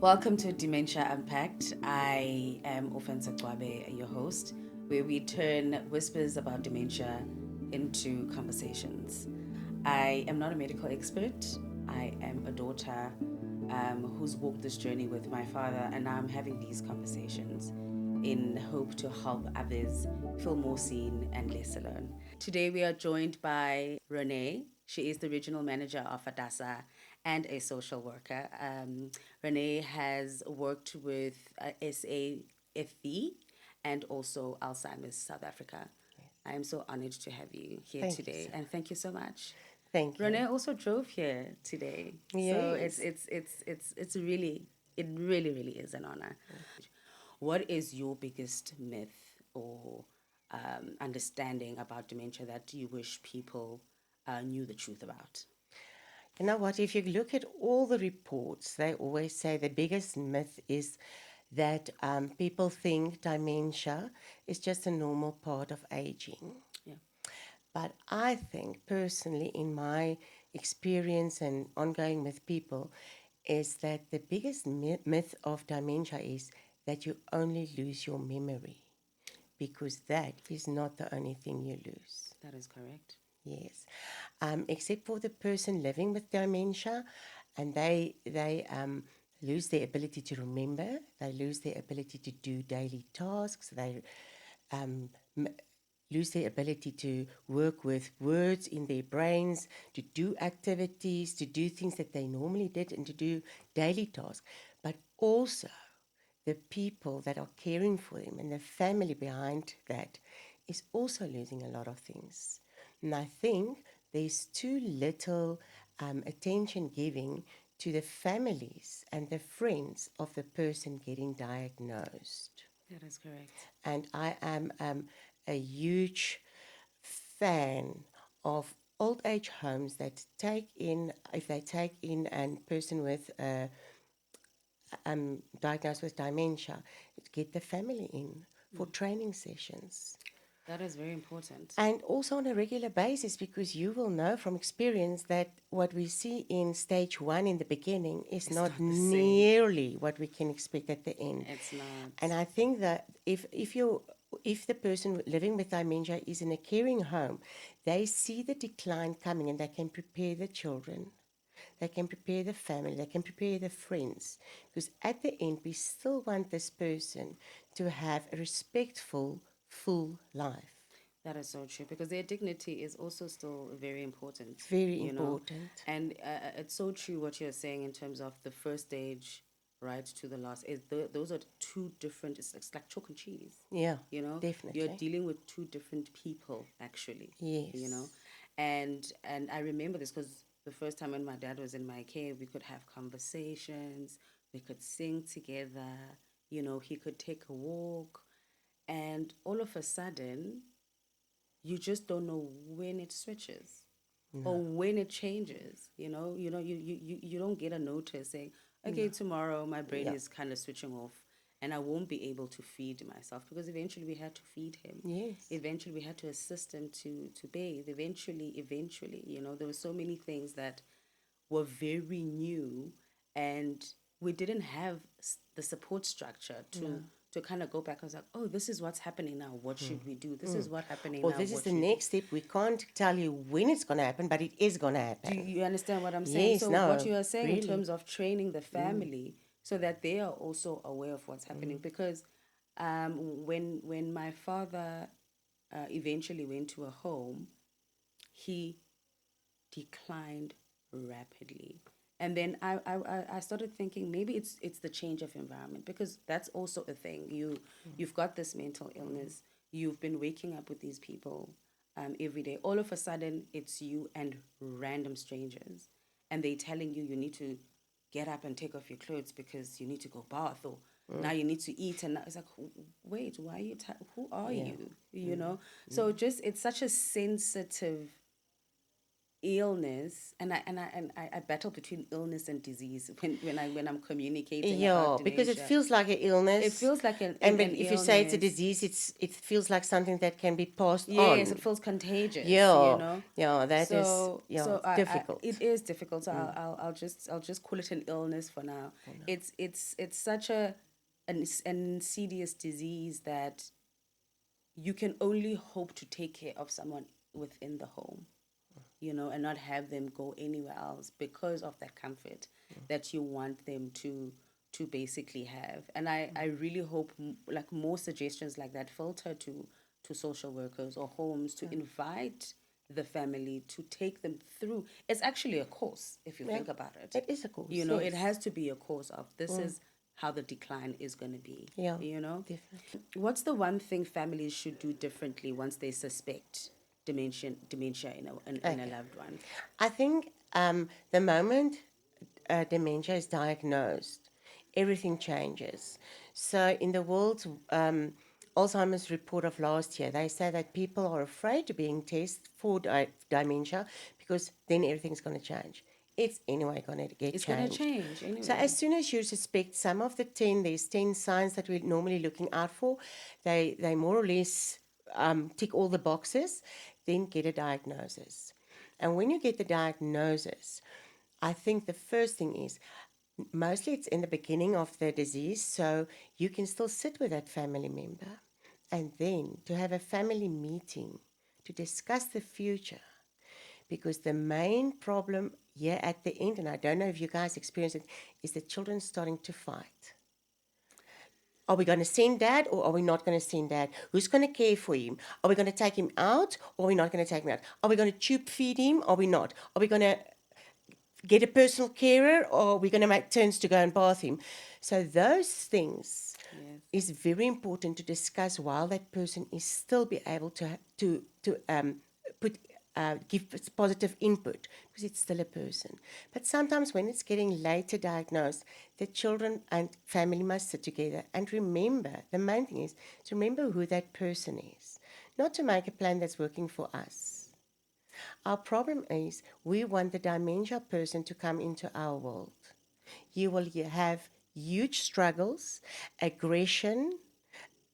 Welcome to Dementia Unpacked. I am Ofentse, your host, where we turn whispers about dementia into conversations. I am not a medical expert. I am a daughter who's walked this journey with my father, and now I'm having these conversations in hope to help others feel more seen and less alone. Today we are joined by Rone. She is the regional manager of ADASA and a social worker. Rene has worked with SAFV and also Alzheimer's South Africa. I am so honored to have you here Thank you today, so and much. thank you so much. Thank you. Rene also drove here today, so Yes. it's really really is an honor. What is your biggest myth or understanding about dementia that you wish people knew the truth about? You know what? If you look at all the reports, they always say the biggest myth is that people think dementia is just a normal part of aging. Yeah. But I think personally, in my experience and ongoing with people, is that the biggest myth of dementia is that you only lose your memory, because that is not the only thing you lose. That is correct. Yes, except for the person living with dementia, and they lose their ability to remember. They lose their ability to do daily tasks. They um, m- lose their ability to work with words in their brains, to do activities, to do things that they normally did, and to do daily tasks. But also, the people that are caring for them and the family behind that is also losing a lot of things. And I think there's too little attention giving to the families and the friends of the person getting diagnosed. That is correct. And I am a huge fan of old age homes that take in, if they take in a person with diagnosed with dementia, get the family in for training sessions. That is very important. And also on a regular basis, because you will know from experience that what we see in stage one in the beginning is It's not not the same. nearly what we can expect at the end. It's not. And I think that if the person living with dementia is in a caring home, they see the decline coming and they can prepare the children, they can prepare the family, they can prepare the friends. Because at the end, we still want this person to have a respectful, full life. That is so true because their dignity is also still very important, Very you know. important. And it's so true what you're saying in terms of the first stage, right, to the last. Those are two different. It's like chalk and cheese, Yeah, you know. You're definitely. dealing with two different people, actually, you know. Yes. And I remember this because the first time when my dad was in my care, we could have conversations, we could sing together, you know. He could take a walk, and all of a sudden you just don't know when it switches No, or when it changes. You don't get a notice saying, okay, no. tomorrow my brain Yeah. is kind of switching off and I won't be able to feed myself because eventually we had to feed him. Yes. Eventually we had to assist him to bathe. Eventually, there were so many things that were very new, and we didn't have the support structure No. to kind of go back. I was like, oh, this is what's happening now. What should we do? This is what's happening Or now. this is What the should we next step. We can't tell you when it's going to happen, but it is going to do? happen. You understand what I'm saying? Yes, So what no, you are saying in really. terms of training the family so that they are also aware of what's happening, because when my father eventually went to a home, he declined rapidly. And then I started thinking maybe it's the change of environment, because that's also a thing. You've got this mental illness. You've been waking up with these people every day. All of a sudden, it's you and random strangers, and they telling you need to get up and take off your clothes because you need to go bath, or now you need to eat. And it's like, wait, why are you? Who are Yeah. you? You know. So just it's such a sensitive illness, and I battle between illness and disease when I'm communicating Yeah, about because it dementia. feels like an It illness. feels like And an if you say it's a illness. disease, it feels like something that can be passed Yes, on. it feels contagious, Yeah, yeah, that is, yeah, So it's it difficult. is difficult. So I'll just call it an illness for now. It's such an insidious disease that you can only hope to take care of someone within the home, and not have them go anywhere else because of that comfort that you want them to basically have. And I really hope like more suggestions like that filter to social workers or homes to invite the family to take them through. It's actually a course if you Yeah, think about it. it is a course, It yes. has to be a course of this is how the decline is going to be. Yeah, you know definitely. What's the one thing families should do differently once they suspect dementia in a Okay. loved one? I think the moment dementia is diagnosed, everything changes. So, in the world's Alzheimer's report of last year, they say that people are afraid to being tested for dementia because then everything's going to change. It's anyway going to get It's going to changed. change So, anyway. as soon as you suspect some of the 10, there's 10 signs that we're normally looking out for, they more or less tick all the boxes, then get a diagnosis. And when you get the diagnosis, I think the first thing is mostly it's in the beginning of the disease, so you can still sit with that family member and then to have a family meeting to discuss the future. Because the main problem here at the end, and I don't know if you guys experience it, is the children starting to fight. Are we going to send dad or are we not going to send dad? Who's going to care for him? Are we going to take him out or are we not going to take him out? Are we going to tube feed him or are we not? Are we going to get a personal carer or are we going to make turns to go and bath him? So those things Yes. is very important to discuss while that person is still be able to put give positive input because it's still a person. But sometimes when it's getting later diagnosed, the children and family must sit together and remember. The main thing is to remember who that person is, not to make a plan that's working for us. Our problem is we want the dementia person to come into our world. You will have huge struggles, aggression,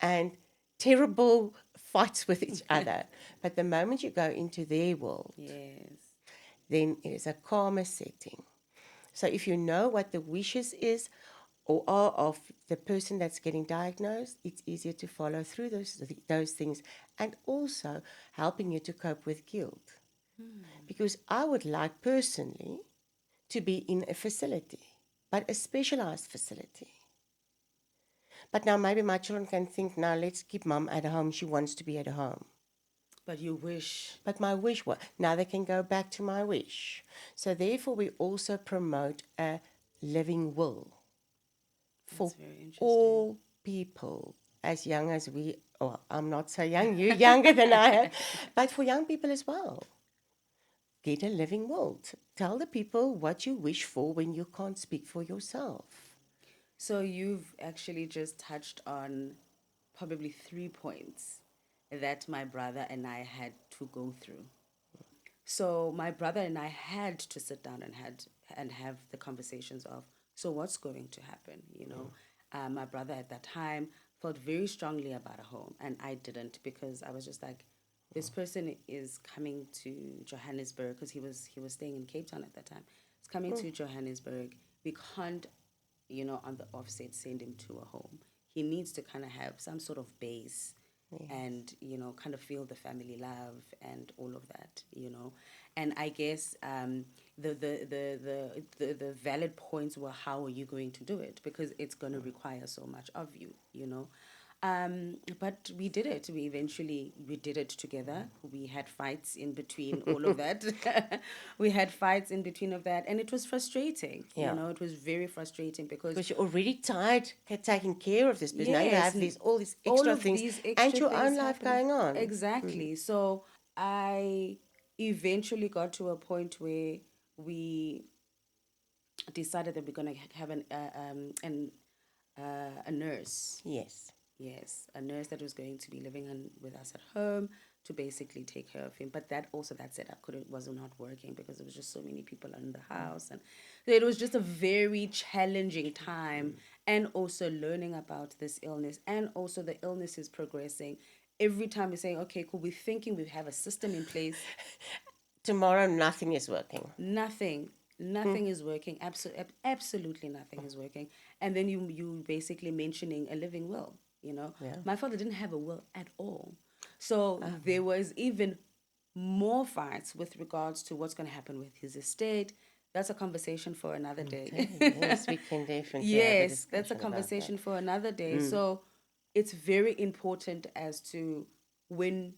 and terrible fights with each other. But the moment you go into their world, Yes. then it is a calmer setting. So if you know what the wishes is or are of the person that's getting diagnosed, it's easier to follow through those things and also helping you to cope with guilt. Because I would like personally to be in a facility, but a specialized facility. But now maybe my children can think, now let's keep mom at home. She wants to be at home. But you wish. But my wish was, now they can go back to my wish. So therefore we also promote a living will That's for very interesting. all people as young as we, well, I'm not so young, you're younger than I am, but for young people as well. Get a living will. Tell the people what you wish for when you can't speak for yourself. So you've actually just touched on probably 3 points that my brother and I had to go through. So my brother and I had to sit down and have the conversations of, so what's going to happen. My brother at that time felt very strongly about a home, and I didn't, because I was just like, this person is coming to Johannesburg, because he was staying in Cape Town at that time. He's coming to Johannesburg. We can't, on the offset, send him to a home. He needs to kind of have some sort of base, and kind of feel the family love and all of that. And I guess the valid points were, how are you going to do it, because it's going to require so much of you. But we did it. We did it together. We had fights in between all of that. We had fights in between of that, and it was frustrating. Yeah. It was very frustrating because, Because you're already tired taking care of this person. Now you yes, have all these all extra of things these and extra your own things life happening. going on. Exactly. So I eventually got to a point where we decided that we're going to have a nurse. Yes. Yes, a nurse that was going to be living with us at home to basically take care of him. But that setup was not working because there was just so many people in the house, and it was just a very challenging time. And also learning about this illness, and also the illness is progressing. Every time we're saying, okay, cool, we're thinking we have a system in place. Tomorrow, nothing is working. Nothing is working. Absolutely nothing is working. And then you basically mentioning a living will. Yeah. My father didn't have a will at all, so there was even more fights with regards to what's going to happen with his estate. That's a conversation for another day. Okay. Yes, we can definitely have a Yes, that's a discussion about that. conversation for another day. So it's very important as to when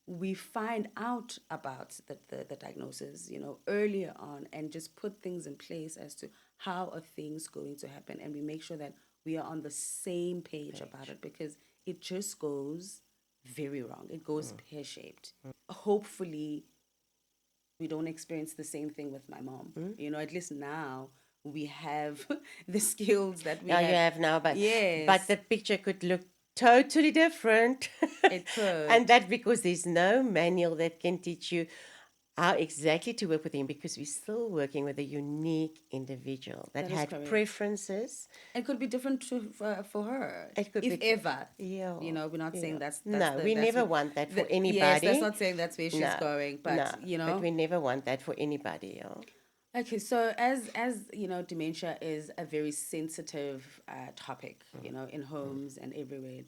we find out about the diagnosis, earlier on, and just put things in place as to how are things going to happen, and we make sure that we are on the same page about it, because it just goes very wrong. It goes pear-shaped. Hopefully, we don't experience the same thing with my mom. At least now we have the skills that we Yeah, have. you have now, but Yes, the picture could look totally different. it could. And that's because there's no manual that can teach you how exactly to work with him, because we're still working with a unique individual that That is had correct. preferences. It could be different for her, It could if be, ever. yeah, We're not saying yeah. that's No, we that's never want that for yes, that's anybody. not saying that's where she's No, going, no, but but we never want that for anybody. Yeah. Okay, so as dementia is a very sensitive topic, in homes and everywhere.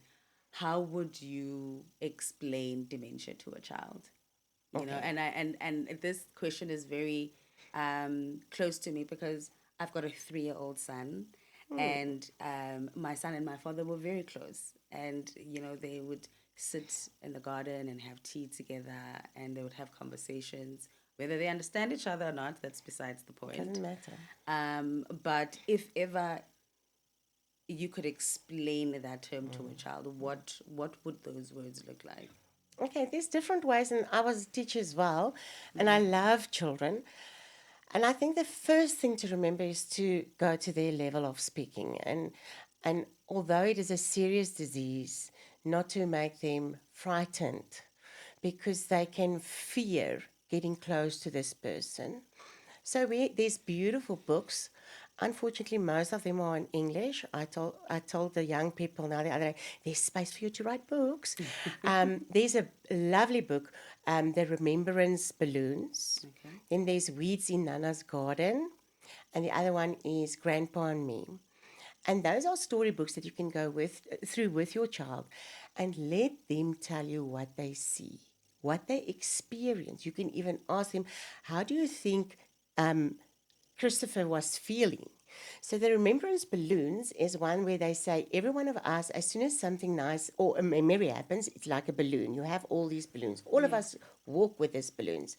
How would you explain dementia to a child? Okay. And this question is very close to me, because I've got a 3-year-old son, and my son and my father were very close, and they would sit in the garden and have tea together, and they would have conversations. Whether they understand each other or not, that's besides the point. Doesn't matter. But if ever you could explain that term to a child, what would those words look like? Okay, there's different ways, and I was a teacher as well, and I love children. And I think the first thing to remember is to go to their level of speaking. And although it is a serious disease, not to make them frightened, because they can fear getting close to this person. So there's beautiful books. Unfortunately, most of them are in English. I told the young people now the other day, there's space for you to write books. There's a lovely book, The Remembrance Balloons. Okay. Then there's Weeds in Nana's Garden. And the other one is Grandpa and Me. And those are storybooks that you can go through with your child, and let them tell you what they see, what they experience. You can even ask them, how do you think Christopher was feeling? So the remembrance balloons is one where they say every one of us, as soon as something nice or a memory happens, it's like a balloon. You have all these balloons. All of us walk with these balloons.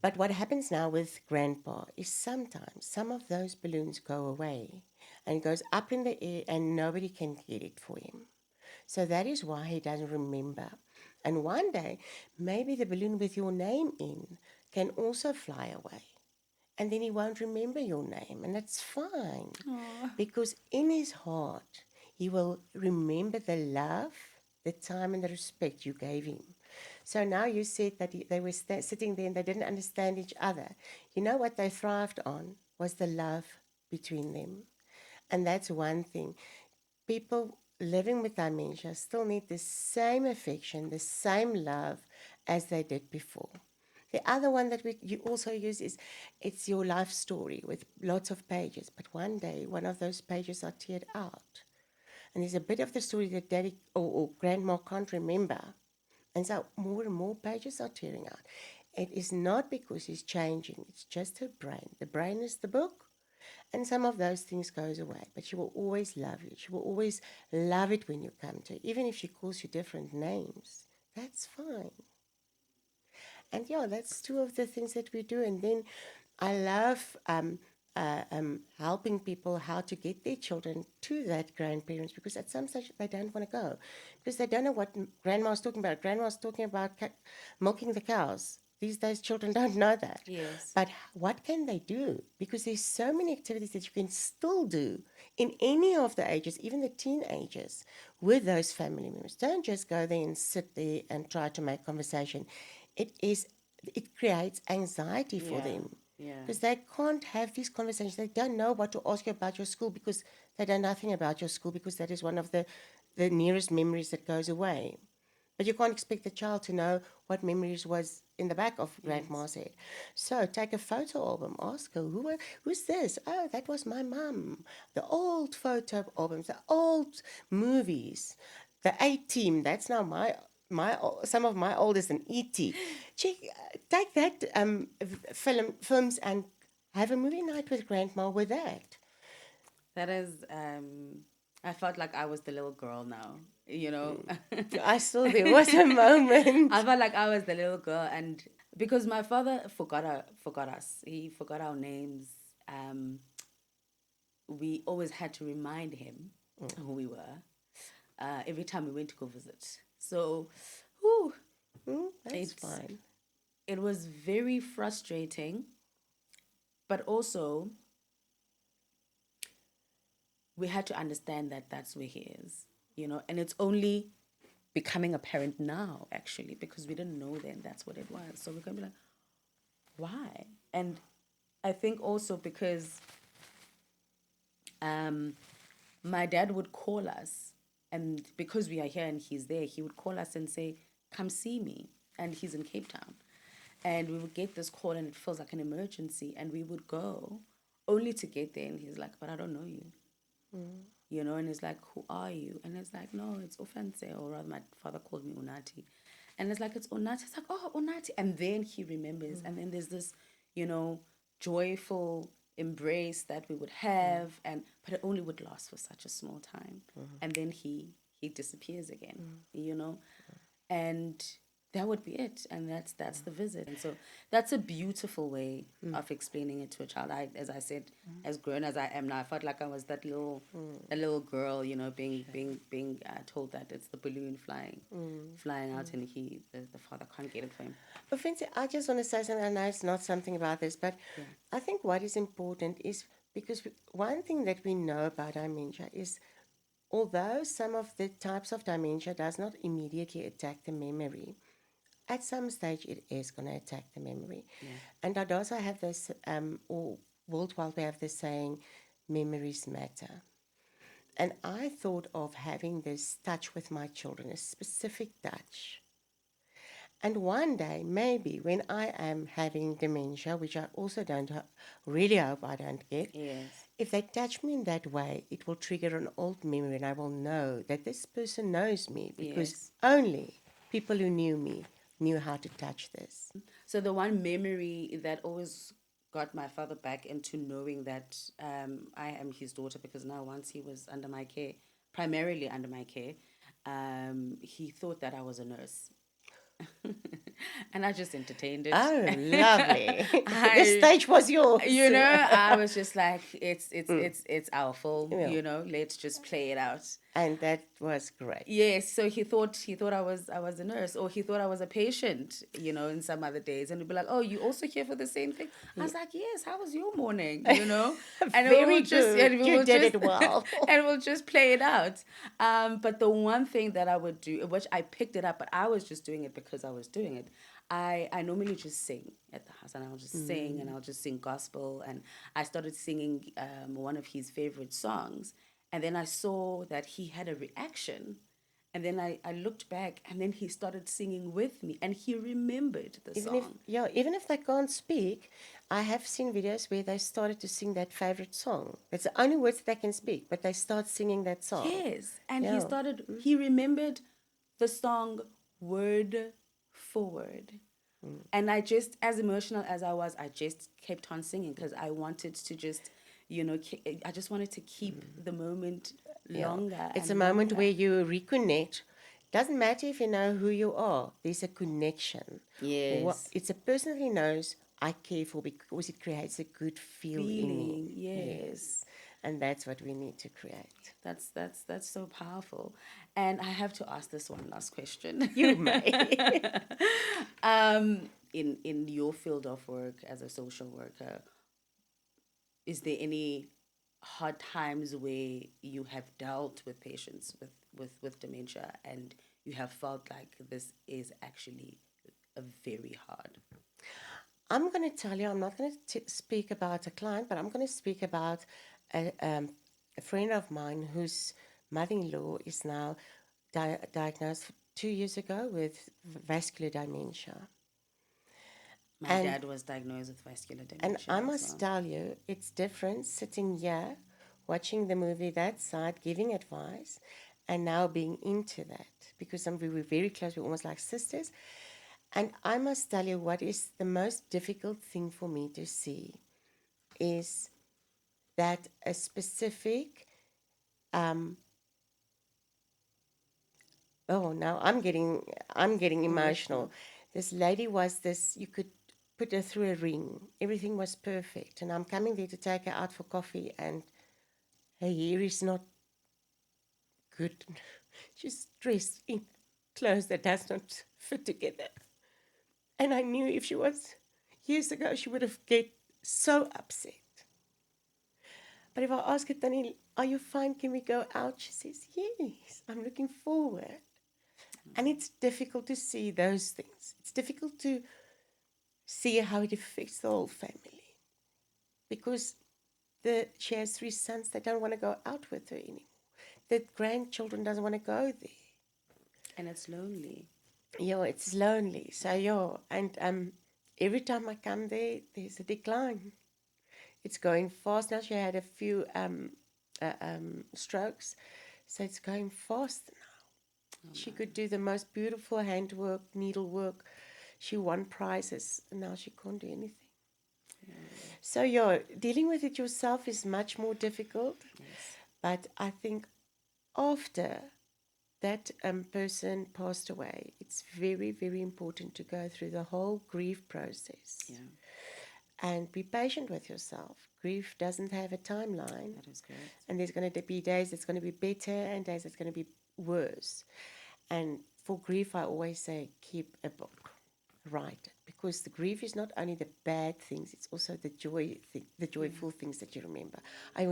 But what happens now with Grandpa is sometimes some of those balloons go away and goes up in the air, and nobody can get it for him. So that is why he doesn't remember. And one day, maybe the balloon with your name in can also fly away. And then he won't remember your name, and that's fine. Because in his heart, he will remember the love, the time, and the respect you gave him. So now you said that they were sitting there and they didn't understand each other. You know what they thrived on was the love between them. And that's one thing. People living with dementia still need the same affection, the same love as they did before. The other one that you also use is it's your life story with lots of pages. But one day, one of those pages are teared out. And there's a bit of the story that daddy or grandma can't remember. And so more and more pages are tearing out. It is not because he's changing. It's just her brain. The brain is the book. And some of those things goes away. But she will always love you. She will always love it when you come to her. Even if she calls you different names, that's fine. And yeah, that's two of the things that we do. And then I love helping people how to get their children to that grandparents, because at some stage they don't want to go because they don't know what grandma's talking about. Grandma's talking about milking the cows. These days, children don't know that. Yes. But what can they do? Because there's so many activities that you can still do in any of the ages, even the teenagers, with those family members. Don't just go there and sit there and try to make conversation. It creates anxiety for them. Yeah. Because they can't have these conversations. They don't know what to ask you about your school because they know nothing about your school, because that is one of the nearest memories that goes away. But you can't expect the child to know what memories was in the back of grandma's head. So take a photo album, ask her, who's this? Oh, that was my mum. The old photo albums, the old movies, the A-Team, that's now some of my oldest, and E.T. Take that films and have a movie night with grandma with that. That is, I felt like I was the little girl now, you know. I saw there was a moment. I felt like I was the little girl, and because my father forgot us, he forgot our names. We always had to remind him who we were every time we went to go visit. So, whew, That's fine. It was very frustrating, but also we had to understand that that's where he is, you know, and it's only becoming apparent now, actually, because we didn't know then that's what it was. So we're going to be like, why? And I think also because my dad would call us, and because we are here and he's there, he would call us and say, come see me. And he's in Cape Town. And we would get this call and it feels like an emergency. And we would go only to get there. And he's like, but I don't know you. You know, and it's like, who are you? And it's like, no, it's Ofentse, or rather my father called me Unati. And it's like, it's Unati. It's like, oh, Unati. And then he remembers. And then there's this, you know, joyful embrace that we would have, but it only would last for such a small time. And then he disappears again, you know? And that would be it, and that's the visit. And so that's a beautiful way of explaining it to a child. As I said, as grown as I am now, I felt like I was that little girl, you know, being told that it's the balloon flying out, and the father can't get it for him. Ofentse, I just want to say something. I know it's not something about this, but I think what is important is, because one thing that we know about dementia is, although some of the types of dementia does not immediately attack the memory, at some stage it is going to attack the memory. And ADASA have this, or worldwide we have this saying, memories matter. And I thought of having this touch with my children, a specific touch. And one day, maybe when I am having dementia, which I also don't really hope I don't get, if they touch me in that way, it will trigger an old memory, and I will know that this person knows me, because only people who knew me knew how to touch this. So the one memory that always got my father back into knowing that I am his daughter, because now once he was under my care, primarily under my care, he thought that I was a nurse. And I just entertained it. Oh, lovely. The stage was yours. You know, I was just like, it's our film, you know, let's just play it out. And that was great. Yes, so he thought I was a nurse, or he thought I was a patient, you know, in some other days. And he'd be like, oh, you also here for the same thing? I was like, yes, how was your morning? You know? And very good. You did it well. And we'll just play it out. But the one thing that I would do, which I picked it up, but I was just doing it because I was doing it. I normally just sing at the house, and I'll just sing, and I'll just sing gospel. And I started singing one of his favorite songs. And then I saw that he had a reaction. And then I looked back, and then he started singing with me, and he remembered the song. Even if they can't speak, I have seen videos where they started to sing that favorite song. It's the only words that they can speak, but they start singing that song. Yes, and he remembered the song word for word. And I just, as emotional as I was, I just kept on singing, because I wanted to just, you know, I just wanted to keep the moment longer. It's a moment where you reconnect. Doesn't matter if you know who you are. There's a connection. Yes. It's a person who knows I care for, because it creates a good feeling in me. Yes. And that's what we need to create. That's so powerful. And I have to ask this one last question. You may. In your field of work as a social worker, is there any hard times where you have dealt with patients with with dementia, and you have felt like this is actually a very hard? I'm going to tell you, I'm not going to speak about a client, but I'm going to speak about a friend of mine whose mother-in-law is now diagnosed 2 years ago with vascular dementia. My And dad was diagnosed with vascular And dementia I as must well. tell you, it's different sitting here, watching the movie that side, giving advice, and now being into that. Because we were very close, we're almost like sisters. And I must tell you, what is the most difficult thing for me to see is that a specific, oh, now I'm getting emotional. This lady was this, you could put her through a ring. Everything was perfect. And I'm coming there to take her out for coffee, and her hair is not good. She's dressed in clothes that does not fit together. And I knew if she was years ago, she would have get so upset. But if I ask her, Tanny, are you fine? Can we go out? She says, yes, I'm looking forward. And it's difficult to see those things. It's difficult to see how it affects the whole family. Because she has 3 sons that don't want to go out with her anymore. The grandchildren doesn't want to go there. And it's lonely. Yeah, it's lonely. So yeah, and every time I come there, there's a decline. It's going fast now. She had a few strokes, so it's going fast now. She could do the most beautiful handwork, needlework. She won prizes, and now she can't do anything. So yeah, dealing with it yourself is much more difficult. Yes. But I think after that person passed away, it's very, very important to go through the whole grief process. Yeah, And be patient with yourself. Grief doesn't have a timeline. that is correct. And there's going to be days that's going to be better and days that's going to be worse. And for grief, I always say, keep a book. Write it. Because the grief is not only the bad things, it's also the joyful things that you remember. I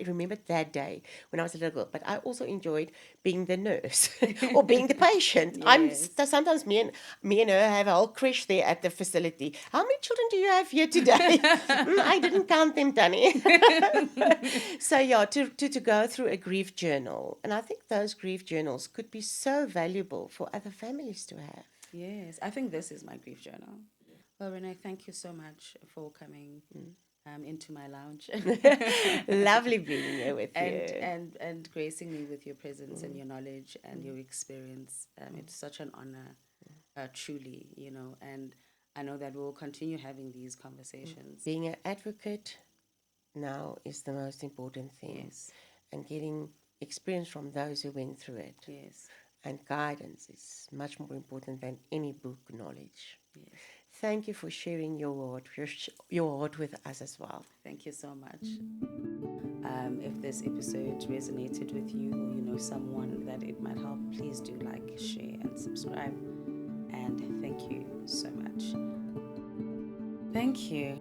remembered that day when I was a little girl, but I also enjoyed being the nurse or being the patient. Yes. Sometimes me and her have a whole creche there at the facility. How many children do you have here today? I didn't count them, Danny. So yeah, to go through a grief journal, and I think those grief journals could be so valuable for other families to have. Yes, I think this is my grief journal. Well, Renee, thank you so much for coming into my lounge Lovely being here with you. and gracing me with your presence and your knowledge and your experience. It's such an honor, truly, and I know that we'll continue having these conversations. Being an advocate now is the most important thing. Yes. And getting experience from those who went through it. Yes. And guidance is much more important than any book knowledge. Yes. Thank you for sharing your heart with us as well. Thank you so much. If this episode resonated with you or you know someone that it might help, please do like, share, and subscribe. And thank you so much. Thank you.